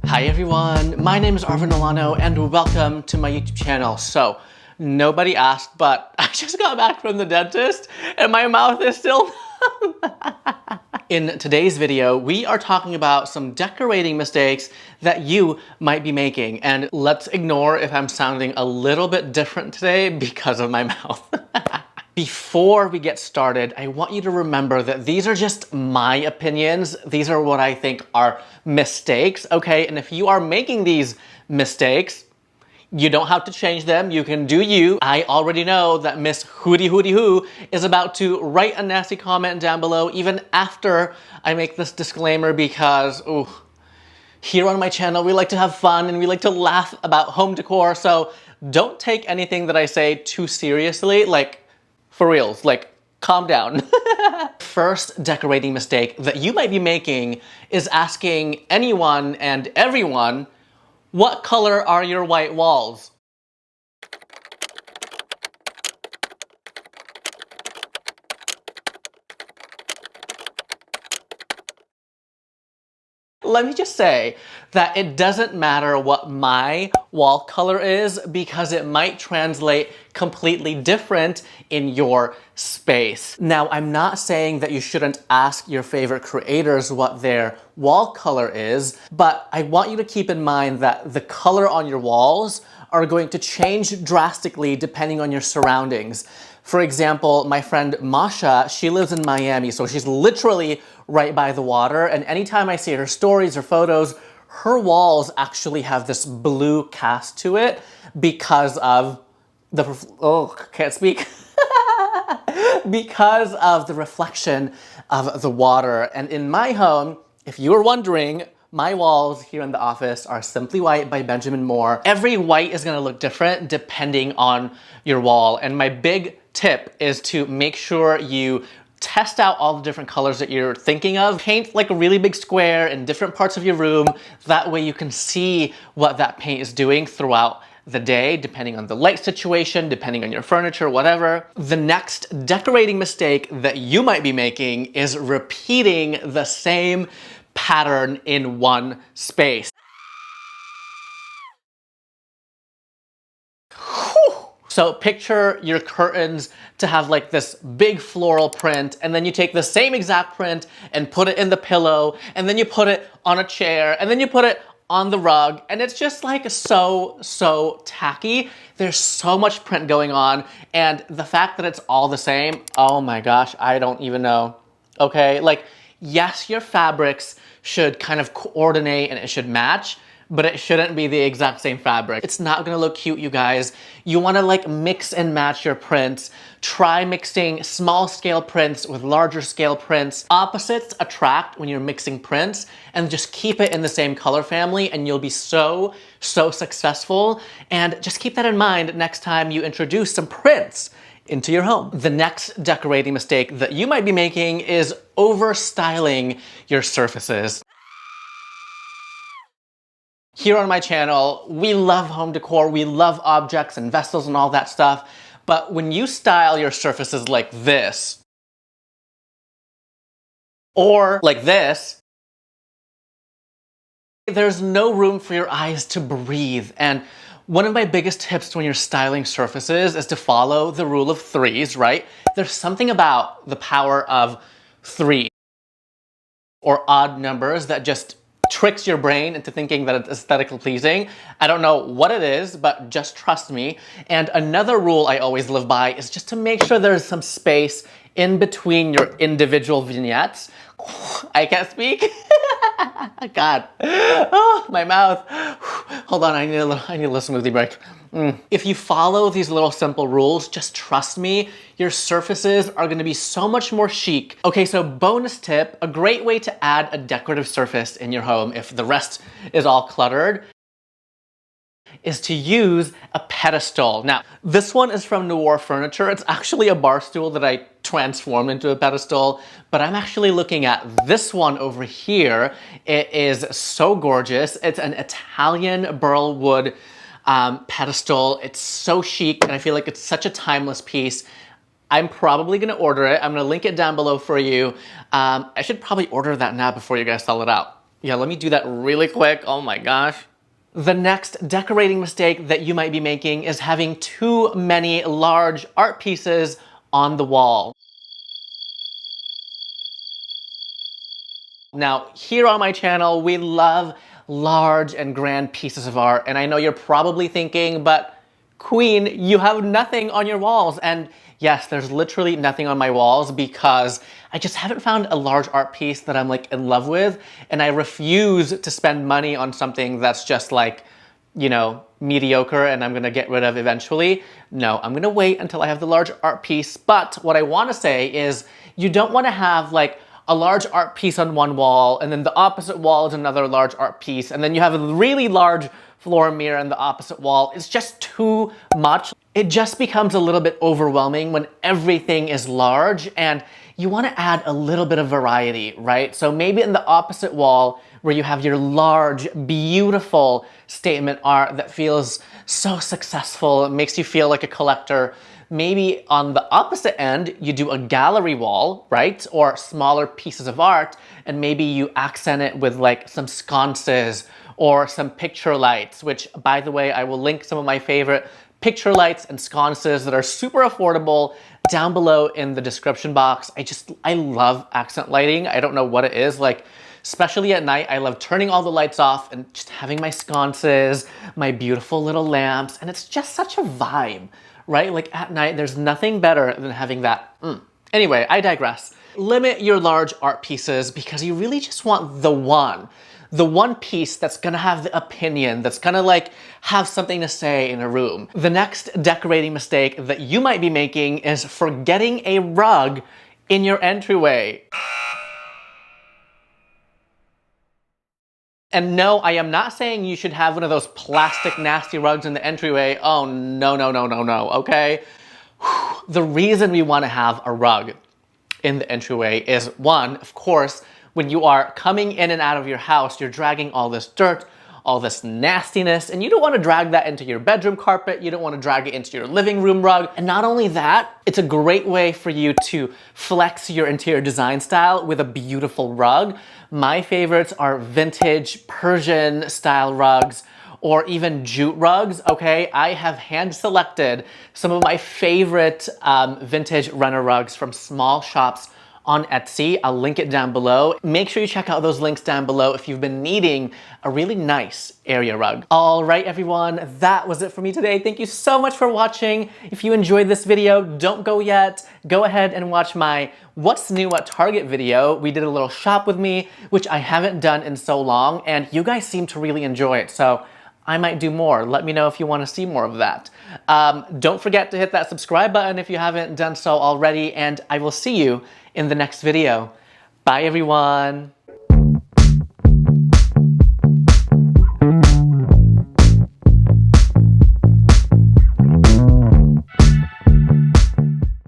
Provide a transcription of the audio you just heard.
Hi everyone, my name is Arvin Milano and welcome to my YouTube channel. So, nobody asked, but I just got back from the dentist and my mouth is still In today's video, we are talking about some decorating mistakes that you might be making. And let's ignore if I'm sounding a little bit different today because of my mouth. Before we get started, I want you to remember that these are just my opinions. These are what I think are mistakes, okay? And if you are making these mistakes, you don't have to change them. You can do you. I already know that Miss Hootie Hootie Hoo is about to write a nasty comment down below even after I make this disclaimer because, ooh, here on my channel, we like to have fun and we like to laugh about home decor. So don't take anything that I say too seriously. Like, for reals, like, calm down. First decorating mistake that you might be making is asking anyone and everyone, what color are your white walls? Let me just say that it doesn't matter what my wall color is because it might translate completely different in your space. Now, I'm not saying that you shouldn't ask your favorite creators what their wall color is, but I want you to keep in mind that the color on your walls are going to change drastically depending on your surroundings. For example, my friend Masha, she lives in Miami, so she's literally right by the water, and anytime I see her stories or photos, her walls actually have this blue cast to it because of the, can't speak. Because of the reflection of the water. And in my home, if you were wondering, my walls here in the office are Simply White by Benjamin Moore. Every white is gonna look different depending on your wall. And my big tip is to make sure you test out all the different colors that you're thinking of. Paint like a really big square in different parts of your room. That way you can see what that paint is doing throughout the day, depending on the light situation, depending on your furniture, whatever. The next decorating mistake that you might be making is repeating the same pattern in one space. So picture your curtains to have like this big floral print, and then you take the same exact print and put it in the pillow, and then you put it on a chair, and then you put it on the rug, and it's just like so tacky. There's so much print going on, and the fact that it's all the same, oh my gosh, I don't even know. Okay, like, yes, your fabrics should kind of coordinate and it should match, but it shouldn't be the exact same fabric. It's not gonna look cute, you guys. You wanna like mix and match your prints. Try mixing small scale prints with larger scale prints. Opposites attract when you're mixing prints, and just keep it in the same color family and you'll be so successful. And just keep that in mind next time you introduce some prints into your home. The next decorating mistake that you might be making is over-styling your surfaces. Here on my channel, we love home decor, we love objects and vessels and all that stuff, but when you style your surfaces like this, or like this, there's no room for your eyes to breathe. And one of my biggest tips when you're styling surfaces is to follow the rule of threes, right? There's something about the power of 3 or odd numbers that just tricks your brain into thinking that it's aesthetically pleasing. I don't know what it is, but just trust me. And another rule I always live by is just to make sure there's some space in between your individual vignettes. I can't speak. God. Oh, my mouth. Hold on, I need a little smoothie break. If you follow these little simple rules, just trust me, your surfaces are gonna be so much more chic. Okay, so bonus tip, a great way to add a decorative surface in your home if the rest is all cluttered is to use a pedestal. Now, this one is from Noir Furniture. It's actually a bar stool that I transformed into a pedestal, but I'm actually looking at this one over here. It is so gorgeous. It's an Italian burl wood pedestal. It's so chic, and I feel like it's such a timeless piece. I'm probably gonna order it. I'm gonna link it down below for you. I should probably order that now before you guys sell it out. Yeah, let me do that really quick. Oh my gosh. The next decorating mistake that you might be making is having too many large art pieces on the wall. Now, here on my channel, we love large and grand pieces of art, and I know you're probably thinking, but Queen, you have nothing on your walls. And yes, there's literally nothing on my walls because I just haven't found a large art piece that I'm like in love with, and I refuse to spend money on something that's just like, you know, mediocre and I'm gonna get rid of eventually. No, I'm gonna wait until I have the large art piece. But what I wanna say is you don't wanna have like a large art piece on one wall and then the opposite wall is another large art piece and then you have a really large floor mirror on the opposite wall. It's just too much. It just becomes a little bit overwhelming when everything is large, and you want to add a little bit of variety, right? So maybe in the opposite wall where you have your large, beautiful statement art that feels so successful, it makes you feel like a collector. Maybe on the opposite end, you do a gallery wall, right? Or smaller pieces of art, and maybe you accent it with like some sconces or some picture lights, which, by the way, I will link some of my favorite picture lights and sconces that are super affordable down below in the description box. I love accent lighting. I don't know what it is, like, especially at night, I love turning all the lights off and just having my sconces, my beautiful little lamps, and it's just such a vibe, right? Like at night, there's nothing better than having that. Anyway, I digress. Limit your large art pieces because you really just want the one piece that's gonna have the opinion, that's gonna like have something to say in a room. The next decorating mistake that you might be making is forgetting a rug in your entryway. And no, I am not saying you should have one of those plastic nasty rugs in the entryway. Oh, no, no, no, no, no, okay? The reason we want to have a rug in the entryway is, one, of course, when you are coming in and out of your house, you're dragging all this dirt, all this nastiness, and you don't want to drag that into your bedroom carpet, you don't want to drag it into your living room rug. And not only that, it's a great way for you to flex your interior design style with a beautiful rug. My favorites are vintage Persian style rugs or even jute rugs, okay? I have hand selected some of my favorite vintage runner rugs from small shops on Etsy. I'll link it down below. Make sure you check out those links down below if you've been needing a really nice area rug. All right, everyone, that was it for me today. Thank you so much for watching. If you enjoyed this video, don't go yet. Go ahead and watch my What's New at Target video. We did a little shop with me, which I haven't done in so long, and you guys seem to really enjoy it. So I might do more. Let me know if you want to see more of that. Don't forget to hit that subscribe button if you haven't done so already, and I will see you in the next video. Bye, everyone.